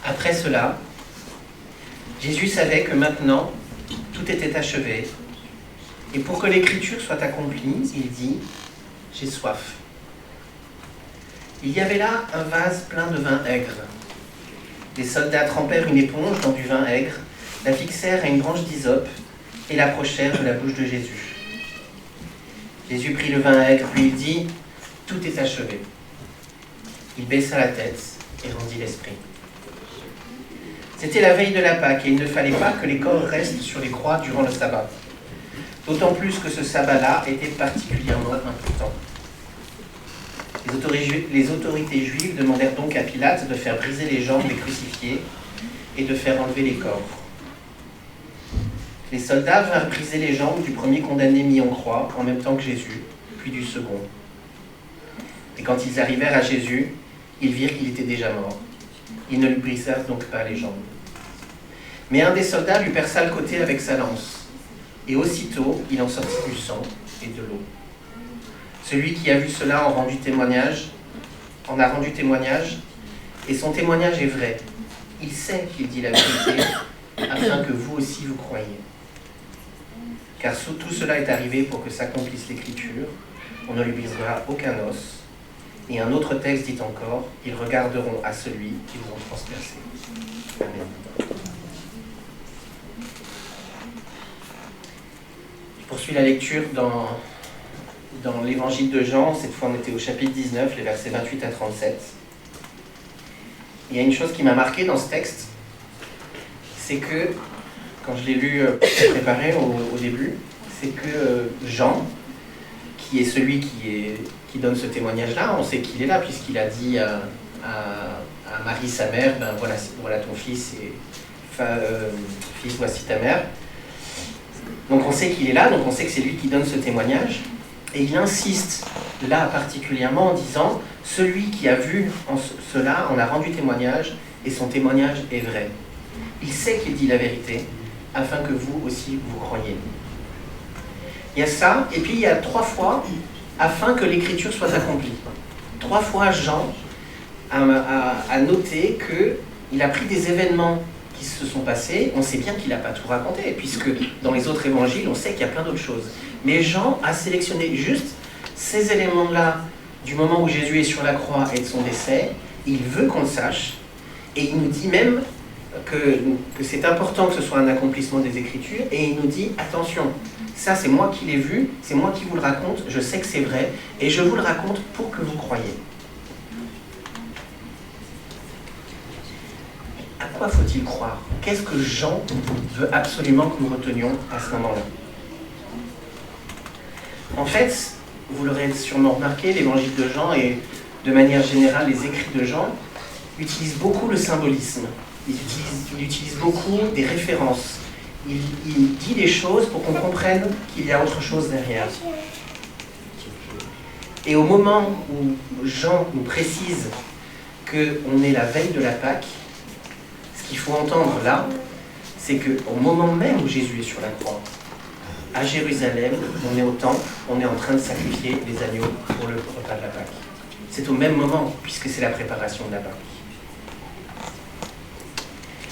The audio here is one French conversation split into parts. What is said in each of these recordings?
Après cela, Jésus savait que maintenant, tout était achevé. Et pour que l'écriture soit accomplie, il dit « J'ai soif ». Il y avait là un vase plein de vin aigre. Les soldats trempèrent une éponge dans du vin aigre, la fixèrent à une branche d'hysope et l'approchèrent de la bouche de Jésus. Jésus prit le vin aigre, puis il dit « Tout est achevé ». Il baissa la tête et rendit l'esprit. C'était la veille de la Pâque et il ne fallait pas que les corps restent sur les croix durant le sabbat. D'autant plus que ce sabbat-là était particulièrement important. Les autorités juives demandèrent donc à Pilate de faire briser les jambes des crucifiés et de faire enlever les corps. Les soldats vinrent briser les jambes du premier condamné mis en croix en même temps que Jésus, puis du second. Et quand ils arrivèrent à Jésus, ils virent qu'il était déjà mort. Ils ne lui brisèrent donc pas les jambes. Mais un des soldats lui perça le côté avec sa lance, et aussitôt il en sortit du sang et de l'eau. Celui qui a vu cela en a rendu témoignage, et son témoignage est vrai. Il sait qu'il dit la vérité, afin que vous aussi vous croyiez. Car tout cela est arrivé pour que s'accomplisse l'Écriture, on ne lui brisera aucun os. Et un autre texte dit encore, ils regarderont à celui qu'ils ont transpercé. Amen. Je poursuis la lecture dans l'évangile de Jean. Cette fois on était au chapitre 19, les versets 28 à 37. Il y a une chose qui m'a marqué dans ce texte, c'est que, quand je l'ai lu préparé au début, c'est que Jean, qui est celui qui donne ce témoignage-là, on sait qu'il est là, puisqu'il a dit à Marie, sa mère, ben voilà ton fils, et fils, voici ta mère. Donc on sait qu'il est là, donc on sait que c'est lui qui donne ce témoignage, et il insiste là particulièrement en disant, celui qui a vu cela en a rendu témoignage, et son témoignage est vrai. Il sait qu'il dit la vérité, afin que vous aussi vous croyiez. Il y a ça, et puis il y a 3 fois, afin que l'écriture soit accomplie. 3 fois Jean a noté qu'il a pris des événements qui se sont passés, on sait bien qu'il n'a pas tout raconté, puisque dans les autres évangiles, on sait qu'il y a plein d'autres choses. Mais Jean a sélectionné juste ces éléments-là du moment où Jésus est sur la croix et de son décès. Il veut qu'on le sache, et il nous dit même que c'est important que ce soit un accomplissement des Écritures, et il nous dit, attention, ça c'est moi qui l'ai vu, c'est moi qui vous le raconte, je sais que c'est vrai, et je vous le raconte pour que vous croyiez. À quoi faut-il croire? Qu'est-ce que Jean veut absolument que nous retenions à ce moment-là? En fait, vous l'aurez sûrement remarqué, l'évangile de Jean et de manière générale les écrits de Jean utilisent beaucoup le symbolisme. Il utilise beaucoup des références. Il dit des choses pour qu'on comprenne qu'il y a autre chose derrière. Et au moment où Jean nous précise qu'on est la veille de la Pâque, ce qu'il faut entendre là, c'est qu'au moment même où Jésus est sur la croix, à Jérusalem, on est au temple, on est en train de sacrifier les agneaux pour le repas de la Pâque. C'est au même moment, puisque c'est la préparation de la Pâque.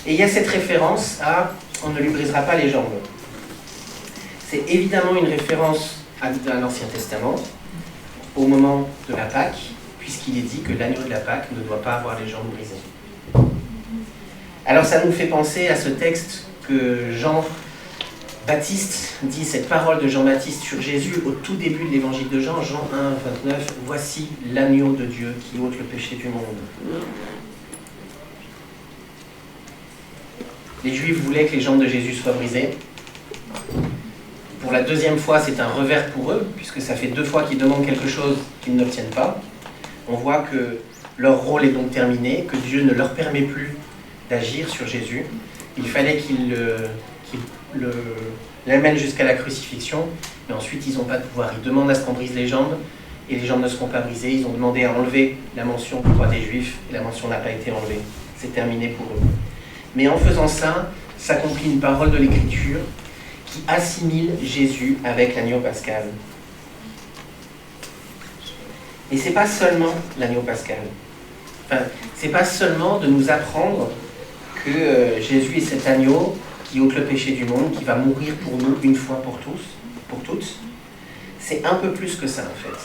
Et il y a cette référence à « on ne lui brisera pas les jambes ». C'est évidemment une référence à l'Ancien Testament, au moment de la Pâque, puisqu'il est dit que l'agneau de la Pâque ne doit pas avoir les jambes brisées. Alors ça nous fait penser à ce texte que Jean-Baptiste dit, cette parole de Jean-Baptiste sur Jésus au tout début de l'évangile de Jean, Jean 1, 29, « Voici l'agneau de Dieu qui ôte le péché du monde ». Les Juifs voulaient que les jambes de Jésus soient brisées. Pour la deuxième fois, c'est un revers pour eux, puisque ça fait 2 fois qu'ils demandent quelque chose qu'ils n'obtiennent pas. On voit que leur rôle est donc terminé, que Dieu ne leur permet plus d'agir sur Jésus. Il fallait qu'ils l'amènent jusqu'à la crucifixion, mais ensuite ils n'ont pas de pouvoir. Ils demandent à ce qu'on brise les jambes, et les jambes ne seront pas brisées. Ils ont demandé à enlever la mention du roi des Juifs, et la mention n'a pas été enlevée. C'est terminé pour eux. Mais en faisant ça, s'accomplit une parole de l'Écriture qui assimile Jésus avec l'agneau pascal. Et c'est pas seulement l'agneau pascal. Enfin, c'est pas seulement de nous apprendre que Jésus est cet agneau qui ôte le péché du monde, qui va mourir pour nous une fois pour tous, pour toutes. C'est un peu plus que ça en fait.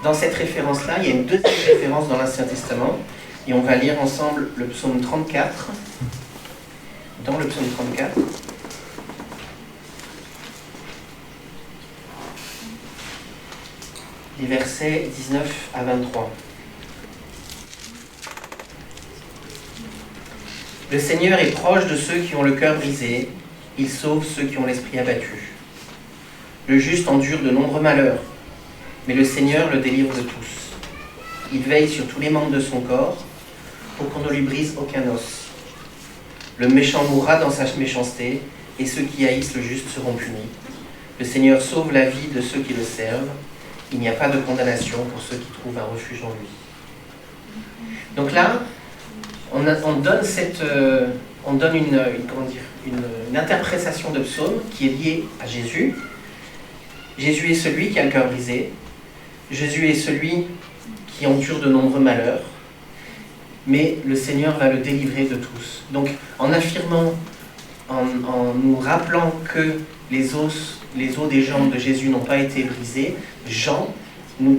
Dans cette référence-là, il y a une deuxième référence dans l'Ancien Testament, et on va lire ensemble le psaume 34. Dans le psaume 34, les versets 19 à 23. Le Seigneur est proche de ceux qui ont le cœur brisé, il sauve ceux qui ont l'esprit abattu. Le juste endure de nombreux malheurs, mais le Seigneur le délivre de tous. Il veille sur tous les membres de son corps, pour qu'on ne lui brise aucun os. Le méchant mourra dans sa méchanceté, et ceux qui haïssent le juste seront punis. Le Seigneur sauve la vie de ceux qui le servent. Il n'y a pas de condamnation pour ceux qui trouvent un refuge en lui. Donc là, on donne une interprétation de psaume qui est liée à Jésus. Jésus est celui qui a le cœur brisé. Jésus est celui qui endure de nombreux malheurs. Mais le Seigneur va le délivrer de tous. Donc, en affirmant, en nous rappelant que les os des jambes de Jésus n'ont pas été brisés, Jean nous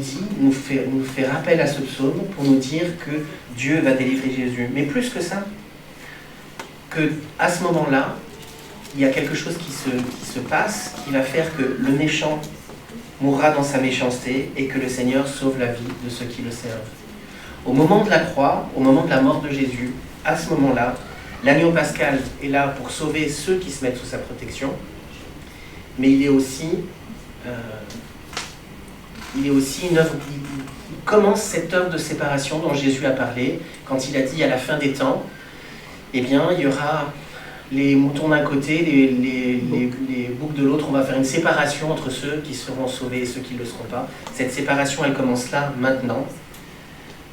fait rappel à ce psaume pour nous dire que Dieu va délivrer Jésus. Mais plus que ça, qu'à ce moment-là, il y a quelque chose qui se passe, qui va faire que le méchant mourra dans sa méchanceté et que le Seigneur sauve la vie de ceux qui le servent. Au moment de la croix, au moment de la mort de Jésus, à ce moment-là, l'agneau pascal est là pour sauver ceux qui se mettent sous sa protection, mais il est aussi une œuvre, il commence cette œuvre de séparation dont Jésus a parlé, quand il a dit à la fin des temps, eh bien, il y aura les moutons d'un côté, les boucs de l'autre, on va faire une séparation entre ceux qui seront sauvés et ceux qui ne le seront pas. Cette séparation, elle commence là, maintenant,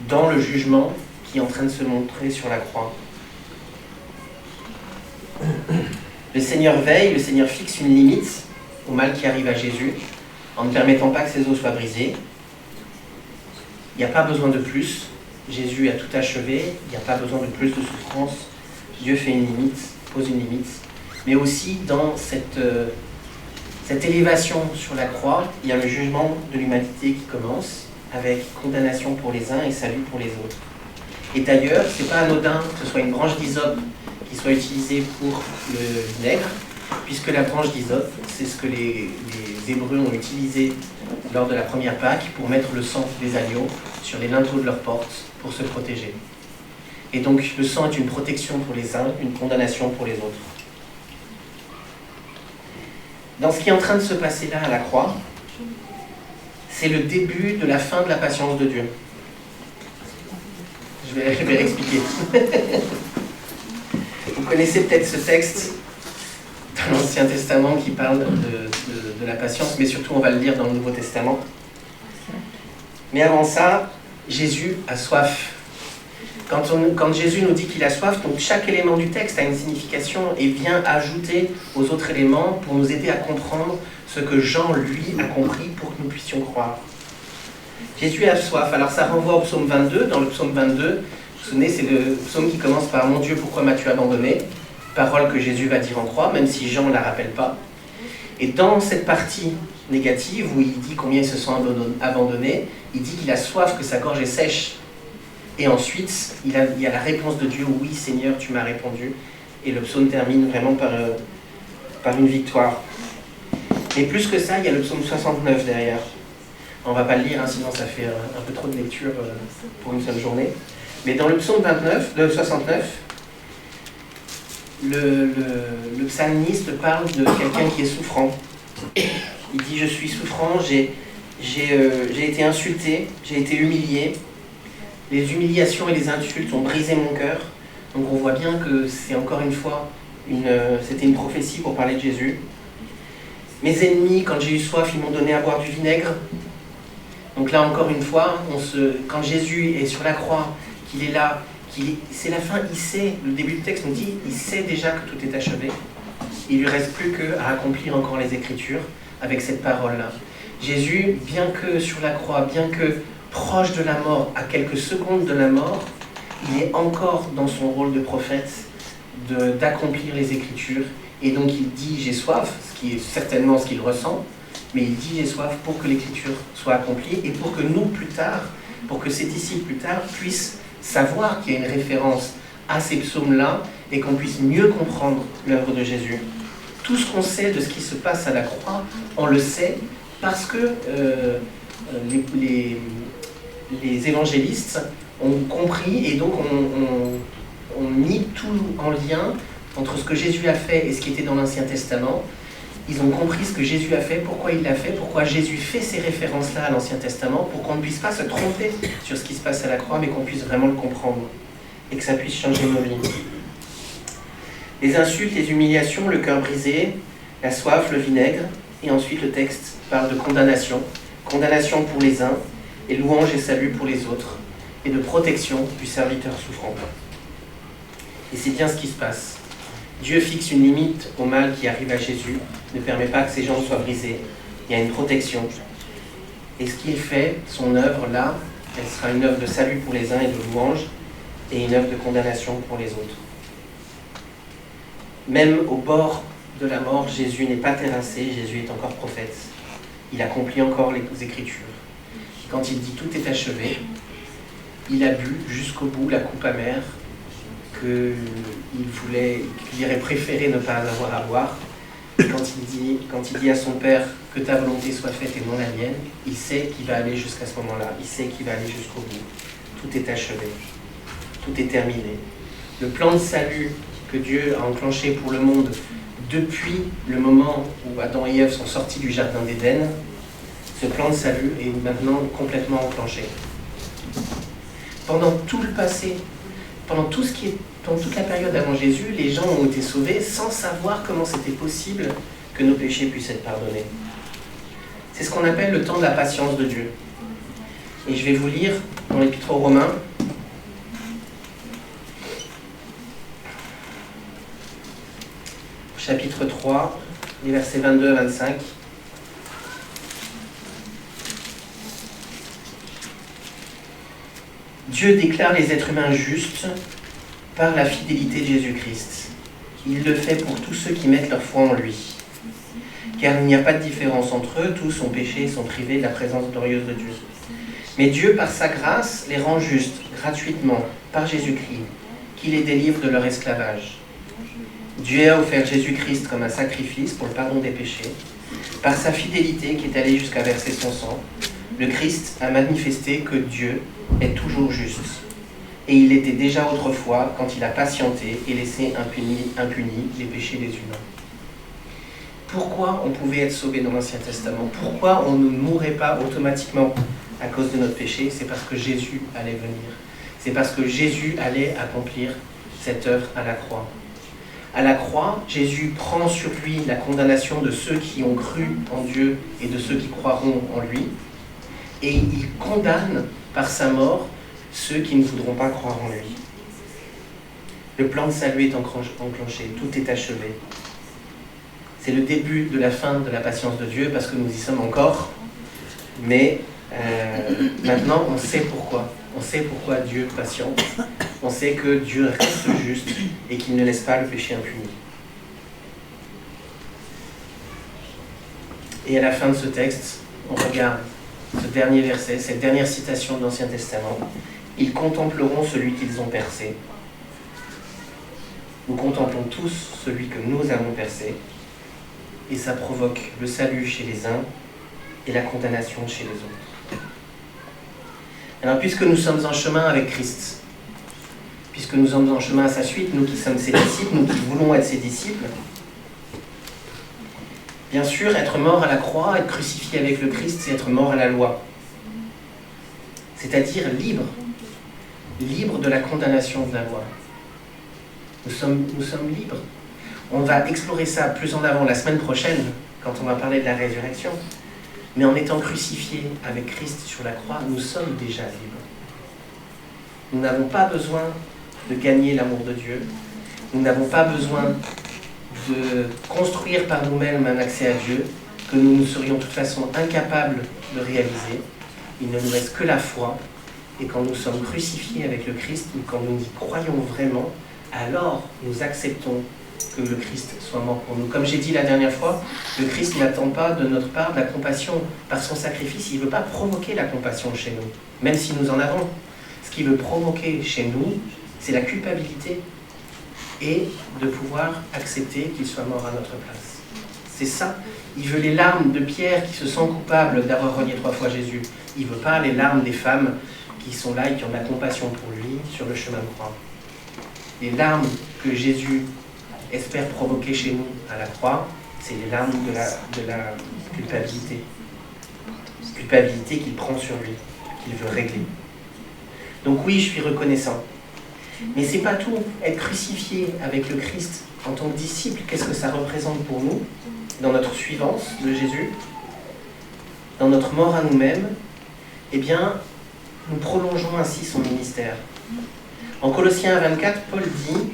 dans le jugement qui est en train de se montrer sur la croix. Le Seigneur veille, le Seigneur fixe une limite au mal qui arrive à Jésus, en ne permettant pas que ses os soient brisés. Il n'y a pas besoin de plus. Jésus a tout achevé, il n'y a pas besoin de plus de souffrance. Dieu fait une limite, pose une limite. Mais aussi dans cette élévation sur la croix, il y a le jugement de l'humanité qui commence, avec condamnation pour les uns et salut pour les autres. Et d'ailleurs, ce n'est pas anodin que ce soit une branche d'hysope qui soit utilisée pour le vinaigre, puisque la branche d'hysope, c'est ce que les Hébreux ont utilisé lors de la première Pâque pour mettre le sang des agneaux sur les linteaux de leurs portes pour se protéger. Et donc le sang est une protection pour les uns, une condamnation pour les autres. Dans ce qui est en train de se passer là à la croix, c'est le début de la fin de la patience de Dieu. Je vais l'expliquer. Vous connaissez peut-être ce texte dans l'Ancien Testament qui parle de la patience, mais surtout on va le lire dans le Nouveau Testament. Mais avant ça, Jésus a soif. Quand Jésus nous dit qu'il a soif, donc chaque élément du texte a une signification et vient ajouter aux autres éléments pour nous aider à comprendre ce que Jean, lui, a compris pour que nous puissions croire. Jésus a soif, alors ça renvoie au psaume 22. Dans le psaume 22, vous vous souvenez, c'est le psaume qui commence par « Mon Dieu, pourquoi m'as-tu abandonné ?» Parole que Jésus va dire en croix, même si Jean ne la rappelle pas. Et dans cette partie négative, où il dit combien ils se sont abandonnés, il dit qu'il a soif, que sa gorge est sèche. Et ensuite, il y a la réponse de Dieu, « Oui, Seigneur, tu m'as répondu. » Et le psaume termine vraiment par une victoire. Mais plus que ça, il y a le psaume 69 derrière. On ne va pas le lire, hein, sinon ça fait un peu trop de lecture pour une seule journée. Mais dans le psaume 69, le psalmiste parle de quelqu'un qui est souffrant. Il dit « Je suis souffrant, j'ai été insulté, j'ai été humilié. Les humiliations et les insultes ont brisé mon cœur. » Donc on voit bien que c'est encore une fois, c'était une prophétie pour parler de Jésus. « Mes ennemis, quand j'ai eu soif, ils m'ont donné à boire du vinaigre. » Donc là encore une fois, quand Jésus est sur la croix, qu'il est là, c'est la fin, il sait, le début du texte nous dit, il sait déjà que tout est achevé. Il ne lui reste plus qu'à accomplir encore les Écritures avec cette parole-là. Jésus, bien que sur la croix, bien que proche de la mort, à quelques secondes de la mort, il est encore dans son rôle de prophète, d'accomplir les Écritures. Et donc il dit « j'ai soif », ce qui est certainement ce qu'il ressent, mais il dit « j'ai soif » pour que l'Écriture soit accomplie et pour que nous, plus tard, pour que ses disciples, plus tard, puissent savoir qu'il y a une référence à ces psaumes-là et qu'on puisse mieux comprendre l'œuvre de Jésus. Tout ce qu'on sait de ce qui se passe à la croix, on le sait parce que les évangélistes ont compris et donc ont mis tout en lien entre ce que Jésus a fait et ce qui était dans l'Ancien Testament. Ils ont compris ce que Jésus a fait, pourquoi il l'a fait, pourquoi Jésus fait ces références-là à l'Ancien Testament, pour qu'on ne puisse pas se tromper sur ce qui se passe à la croix, mais qu'on puisse vraiment le comprendre et que ça puisse changer nos vies. Les insultes, les humiliations, le cœur brisé, la soif, le vinaigre, et ensuite le texte parle de condamnation. Condamnation pour les uns, et louange et salut pour les autres, et de protection du serviteur souffrant. Et c'est bien ce qui se passe. Dieu fixe une limite au mal qui arrive à Jésus, ne permet pas que ses jambes soient brisées. Il y a une protection. Et ce qu'il fait, son œuvre là, elle sera une œuvre de salut pour les uns et de louange, et une œuvre de condamnation pour les autres. Même au bord de la mort, Jésus n'est pas terrassé, Jésus est encore prophète. Il accomplit encore les Écritures. Quand il dit « tout est achevé », il a bu jusqu'au bout la coupe amère qu'il aurait préféré ne pas avoir à boire. Et quand il dit à son Père « que ta volonté soit faite et non la mienne », il sait qu'il va aller jusqu'à ce moment-là, il sait qu'il va aller jusqu'au bout. Tout est achevé, tout est terminé. Le plan de salut que Dieu a enclenché pour le monde depuis le moment où Adam et Ève sont sortis du jardin d'Éden, ce plan de salut est maintenant complètement enclenché. Pendant tout le passé, pendant toute la période avant Jésus, les gens ont été sauvés sans savoir comment c'était possible que nos péchés puissent être pardonnés. C'est ce qu'on appelle le temps de la patience de Dieu. Et je vais vous lire dans l'Épître aux Romains, chapitre 3, les versets 22 à 25. Dieu déclare les êtres humains justes par la fidélité de Jésus-Christ. Il le fait pour tous ceux qui mettent leur foi en lui. Car il n'y a pas de différence entre eux, tous ont péché et sont privés de la présence glorieuse de Dieu. Mais Dieu, par sa grâce, les rend justes, gratuitement, par Jésus-Christ, qui les délivre de leur esclavage. Dieu a offert Jésus-Christ comme un sacrifice pour le pardon des péchés. Par sa fidélité qui est allée jusqu'à verser son sang, le Christ a manifesté que Dieu est toujours juste. Et il l'était déjà autrefois quand il a patienté et laissé impunis les péchés des humains. Pourquoi on pouvait être sauvé dans l'Ancien Testament? Pourquoi on ne mourrait pas automatiquement à cause de notre péché? C'est parce que Jésus allait venir. C'est parce que Jésus allait accomplir cette œuvre à la croix. À la croix, Jésus prend sur lui la condamnation de ceux qui ont cru en Dieu et de ceux qui croiront en lui. Et il condamne par sa mort ceux qui ne voudront pas croire en lui. Le plan de salut est enclenché, tout est achevé. C'est le début de la fin de la patience de Dieu parce que nous y sommes encore. Mais maintenant, on sait pourquoi. On sait pourquoi Dieu patiente. On sait que Dieu reste juste et qu'il ne laisse pas le péché impuni. Et à la fin de ce texte, on regarde ce dernier verset, cette dernière citation de l'Ancien Testament. Ils contempleront celui qu'ils ont percé. Nous contemplons tous celui que nous avons percé. Et ça provoque le salut chez les uns et la condamnation chez les autres. Alors, puisque nous sommes en chemin avec Christ, puisque nous sommes en chemin à sa suite, nous qui sommes ses disciples, nous qui voulons être ses disciples, bien sûr, être mort à la croix, être crucifié avec le Christ, c'est être mort à la loi. C'est-à-dire libre de la condamnation de la loi. Nous sommes libres. On va explorer ça plus en avant la semaine prochaine, quand on va parler de la résurrection. Mais en étant crucifiés avec Christ sur la croix, nous sommes déjà libres. Nous n'avons pas besoin de gagner l'amour de Dieu. Nous n'avons pas besoin de construire par nous-mêmes un accès à Dieu, que nous serions de toute façon incapables de réaliser. Il ne nous reste que la foi. Et quand nous sommes crucifiés avec le Christ, ou quand nous y croyons vraiment, alors nous acceptons que le Christ soit mort pour nous. Comme j'ai dit la dernière fois, le Christ n'attend pas de notre part de la compassion. Par son sacrifice, il ne veut pas provoquer la compassion chez nous, même si nous en avons. Ce qu'il veut provoquer chez nous, c'est la culpabilité et de pouvoir accepter qu'il soit mort à notre place. C'est ça. Il veut les larmes de Pierre qui se sent coupable d'avoir renié 3 fois Jésus. Il ne veut pas les larmes des femmes qui sont là et qui ont de la compassion pour lui sur le chemin de croix. Les larmes que Jésus espère provoquer chez nous à la croix, c'est les larmes de la culpabilité. Culpabilité qu'il prend sur lui, qu'il veut régler. Donc oui, je suis reconnaissant. Mais c'est pas tout. Être crucifié avec le Christ en tant que disciple, qu'est-ce que ça représente pour nous, dans notre suivance de Jésus, dans notre mort à nous-mêmes? Eh bien, nous prolongeons ainsi son ministère. En Colossiens 24, Paul dit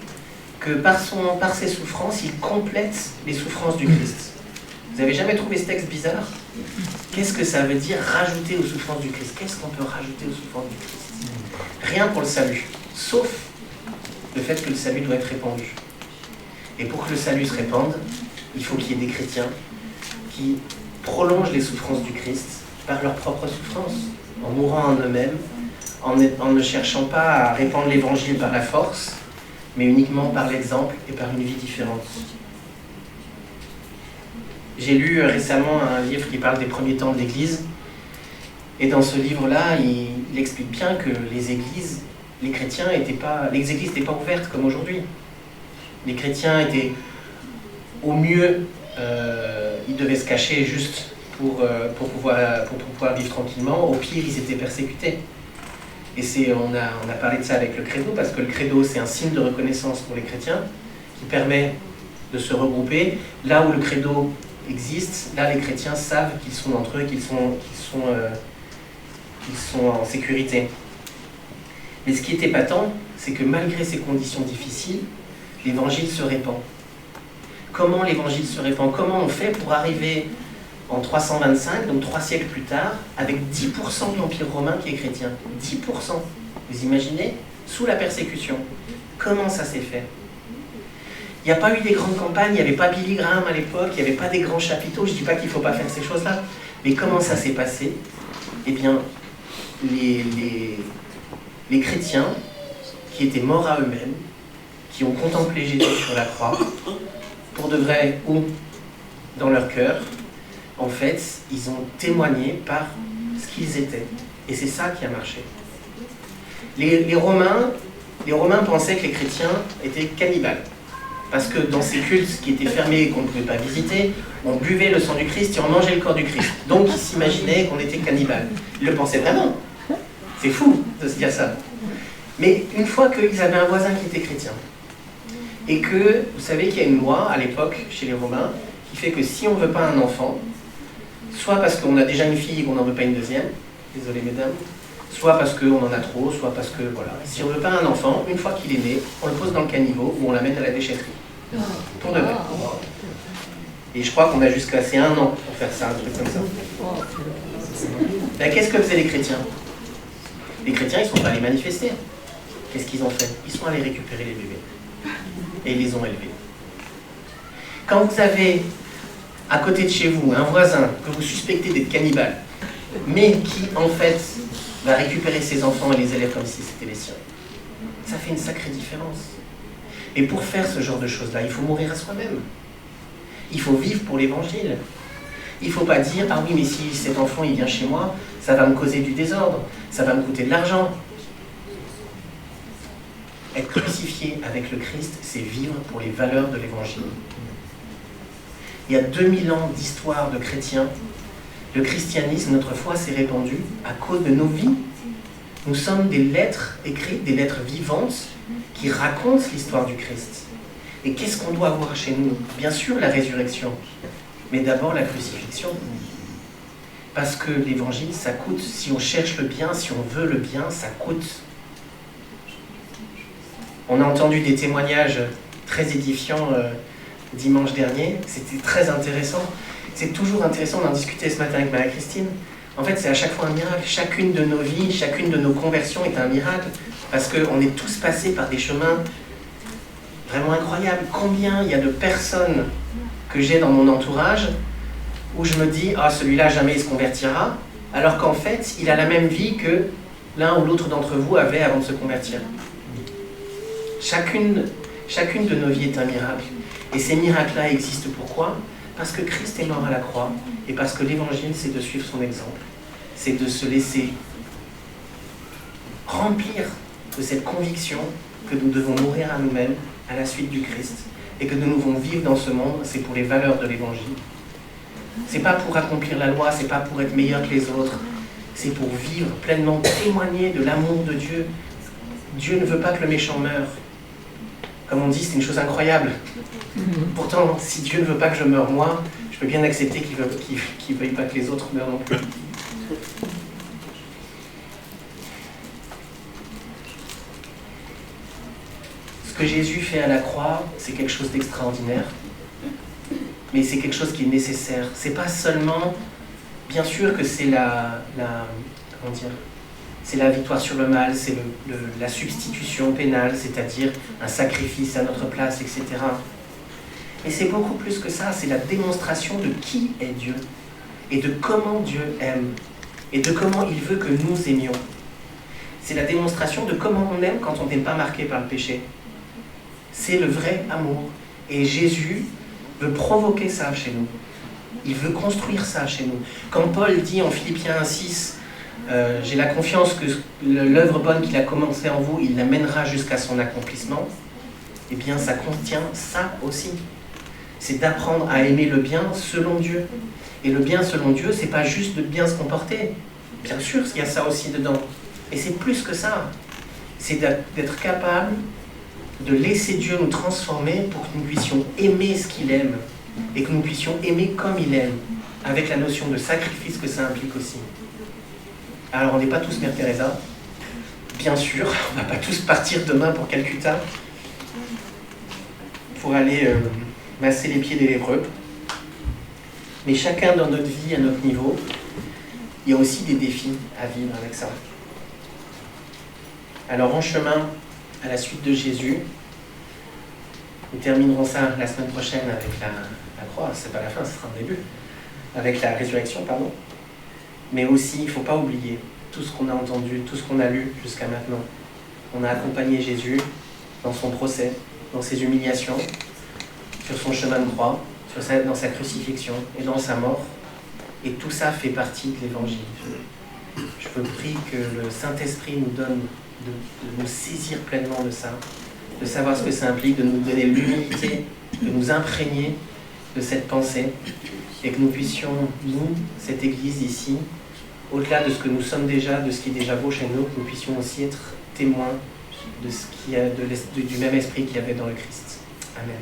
que par ses souffrances, il complète les souffrances du Christ. Vous n'avez jamais trouvé ce texte bizarre? Qu'est-ce que ça veut dire rajouter aux souffrances du Christ? Qu'est-ce qu'on peut rajouter aux souffrances du Christ? Rien pour le salut, sauf le fait que le salut doit être répandu. Et pour que le salut se répande, il faut qu'il y ait des chrétiens qui prolongent les souffrances du Christ par leurs propres souffrances, en mourant en eux-mêmes, en ne cherchant pas à répandre l'évangile par la force, mais uniquement par l'exemple et par une vie différente. J'ai lu récemment un livre qui parle des premiers temps de l'Église, et dans ce livre-là, il explique bien que les églises n'étaient pas ouvertes comme aujourd'hui. Les chrétiens étaient, au mieux, ils devaient se cacher juste pour pouvoir vivre tranquillement. Au pire, ils étaient persécutés. Et on a parlé de ça avec le credo, parce que le credo, c'est un signe de reconnaissance pour les chrétiens, qui permet de se regrouper. Là où le credo existe, là les chrétiens savent qu'ils sont entre eux, qu'ils sont en sécurité. Mais ce qui est épatant, c'est que malgré ces conditions difficiles, l'évangile se répand. Comment l'évangile se répand? Comment on fait pour arriver en 325, donc 3 siècles plus tard, avec 10% de l'Empire romain qui est chrétien? 10%. Vous imaginez? Sous la persécution. Comment ça s'est fait? Il n'y a pas eu des grandes campagnes, il n'y avait pas Billy Graham à l'époque, il n'y avait pas des grands chapiteaux. Je ne dis pas qu'il ne faut pas faire ces choses-là, mais comment ça s'est passé? Eh bien, les chrétiens qui étaient morts à eux-mêmes, qui ont contemplé Jésus sur la croix, pour de vrai ou dans leur cœur, en fait, ils ont témoigné par ce qu'ils étaient. Et c'est ça qui a marché. Les Romains pensaient que les chrétiens étaient cannibales. Parce que dans ces cultes qui étaient fermés et qu'on ne pouvait pas visiter, on buvait le sang du Christ et on mangeait le corps du Christ. Donc ils s'imaginaient qu'on était cannibales. Ils le pensaient vraiment. C'est fou de se dire ça. Mais une fois qu'ils avaient un voisin qui était chrétien, et que, vous savez qu'il y a une loi à l'époque, chez les Romains, qui fait que si on ne veut pas un enfant, soit parce qu'on a déjà une fille et qu'on n'en veut pas une deuxième, désolé mesdames, soit parce qu'on en a trop, soit parce que, voilà. Si on ne veut pas un enfant, une fois qu'il est né, on le pose dans le caniveau ou on l'amène à la déchetterie. Pour de vrai. Et je crois qu'on a jusqu'à 1 an pour faire ça, un truc comme ça. Ben, qu'est-ce que faisaient les chrétiens? Les chrétiens, ils ne sont pas allés manifester. Qu'est-ce qu'ils ont fait? Ils sont allés récupérer les bébés. Et ils les ont élevés. Quand vous avez à côté de chez vous un voisin que vous suspectez d'être cannibale, mais qui en fait va récupérer ses enfants et les élève comme si c'était les siens, ça fait une sacrée différence. Et pour faire ce genre de choses-là, il faut mourir à soi-même. Il faut vivre pour l'évangile. Il ne faut pas dire « Ah oui, mais si cet enfant il vient chez moi, ça va me causer du désordre, ça va me coûter de l'argent. » Être crucifié avec le Christ, c'est vivre pour les valeurs de l'évangile. Il y a 2000 ans d'histoire de chrétiens. Le christianisme, notre foi s'est répandue à cause de nos vies. Nous sommes des lettres écrites, des lettres vivantes qui racontent l'histoire du Christ. Et qu'est-ce qu'on doit avoir chez nous? Bien sûr, la résurrection, mais d'abord la crucifixion. Parce que l'évangile, ça coûte. Si on cherche le bien, si on veut le bien, ça coûte. On a entendu des témoignages très édifiants dimanche dernier. C'était très intéressant. C'est toujours intéressant d'en discuter ce matin avec Marie-Christine. En fait, c'est à chaque fois un miracle. Chacune de nos vies, chacune de nos conversions est un miracle. Parce qu'on est tous passés par des chemins vraiment incroyable. Combien il y a de personnes que j'ai dans mon entourage où je me dis « Ah, celui-là, jamais il se convertira », alors qu'en fait, il a la même vie que l'un ou l'autre d'entre vous avait avant de se convertir. Chacune de nos vies est un miracle. Et ces miracles-là existent pourquoi ? Parce que Christ est mort à la croix et parce que l'évangile, c'est de suivre son exemple. C'est de se laisser remplir de cette conviction que nous devons mourir à nous-mêmes à la suite du Christ et que nous devons vivre dans ce monde, c'est pour les valeurs de l'évangile. C'est pas pour accomplir la loi, c'est pas pour être meilleur que les autres, c'est pour vivre pleinement, témoigner de l'amour de Dieu. Dieu ne veut pas que le méchant meure. Comme on dit, c'est une chose incroyable. Pourtant, si Dieu ne veut pas que je meure moi, je peux bien accepter qu'il ne veuille pas que les autres meurent non plus. Ce que Jésus fait à la croix, c'est quelque chose d'extraordinaire, mais c'est quelque chose qui est nécessaire. C'est pas seulement, bien sûr que c'est c'est la victoire sur le mal, c'est la substitution pénale, c'est-à-dire un sacrifice à notre place, etc. Mais c'est beaucoup plus que ça, c'est la démonstration de qui est Dieu, et de comment Dieu aime, et de comment il veut que nous aimions. C'est la démonstration de comment on aime quand on n'est pas marqué par le péché. C'est le vrai amour. Et Jésus veut provoquer ça chez nous. Il veut construire ça chez nous. Quand Paul dit en Philippiens 1,6, j'ai la confiance que l'œuvre bonne qu'il a commencée en vous, il la mènera jusqu'à son accomplissement, eh bien ça contient ça aussi. C'est d'apprendre à aimer le bien selon Dieu. Et le bien selon Dieu, c'est pas juste de bien se comporter. Bien sûr, il y a ça aussi dedans. Et c'est plus que ça. C'est d'être capable de laisser Dieu nous transformer pour que nous puissions aimer ce qu'il aime et que nous puissions aimer comme il aime, avec la notion de sacrifice que ça implique aussi. Alors on n'est pas tous Mère Teresa, bien sûr, on ne va pas tous partir demain pour Calcutta pour aller masser les pieds des lépreux, mais chacun dans notre vie, à notre niveau, il y a aussi des défis à vivre avec ça. Alors en chemin à la suite de Jésus, nous terminerons ça la semaine prochaine avec la croix, c'est pas la fin, ce sera le début, avec la résurrection, pardon. Mais aussi, il ne faut pas oublier tout ce qu'on a entendu, tout ce qu'on a lu jusqu'à maintenant. On a accompagné Jésus dans son procès, dans ses humiliations, sur son chemin de croix, dans sa crucifixion et dans sa mort. Et tout ça fait partie de l'Évangile. Je veux prier que le Saint-Esprit nous donne de nous saisir pleinement de ça, de savoir ce que ça implique, de nous donner l'humilité, de nous imprégner de cette pensée, et que nous puissions, nous, cette Église ici, au-delà de ce que nous sommes déjà, de ce qui est déjà beau chez nous, que nous puissions aussi être témoins de ce qui du même esprit qu'il y avait dans le Christ. Amen.